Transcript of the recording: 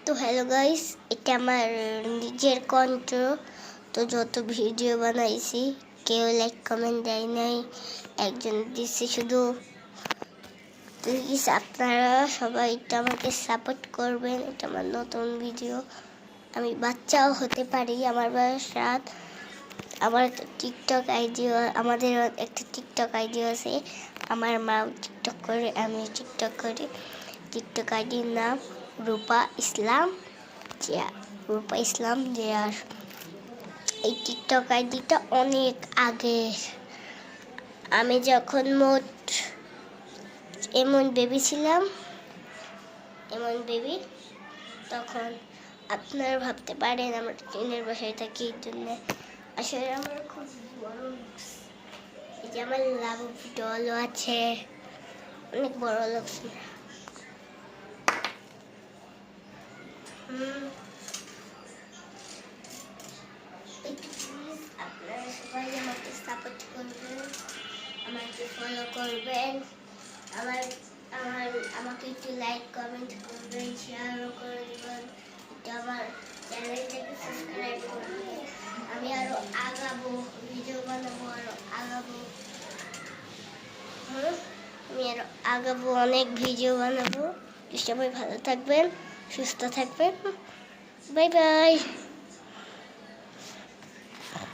তো hello guys, এটা আমার নিজের কণ্ঠ। তো যত ভিডিও বানাইছি কেউ লাইক কমেন্ট দেয় নাই, একজন দিচ্ছে শুধু। প্লিজ আপনারা সবাই এটা আমাকে সাপোর্ট করবেন। এটা আমার নতুন ভিডিও, আমি বাচ্চাও হতে পারি। আমার বয়স 7। আমার একটা টিকটক আইডিও, আমাদের একটা টিকটক আইডিও আছে। আমার মা টিকটক করে, আমি টিকটক করি। টিকটক আইডির নাম রূপা ইসলাম জিয়ার। এই টিকটক আইডিটা অনেক আগের। আমি যখন মোট এমন বেবি ছিলাম, তখন আপনারা ভাবতে পারেন আমরা ট্রেনের বাসায় থাকি এই জন্য। আসলে আমার খুব বড়, এই যে আমার লাভ ডলও আছে, অনেক বড় লোক। আপনারা সবাই আমাকে সাপোর্ট করবেন, আমাকে ফলো করবেন, আমাকে একটু লাইক কমেন্ট করবেন, শেয়ারও করে দেবেন। এটা আমার চ্যানেলটাকে সাবস্ক্রাইব করবেন। আমি আরো আগাবো, ভিডিও বানাবো, অনেক ভিডিও বানাবো। সবাই ভালো থাকবেন, সুস্থ থাকবেন। Bye bye.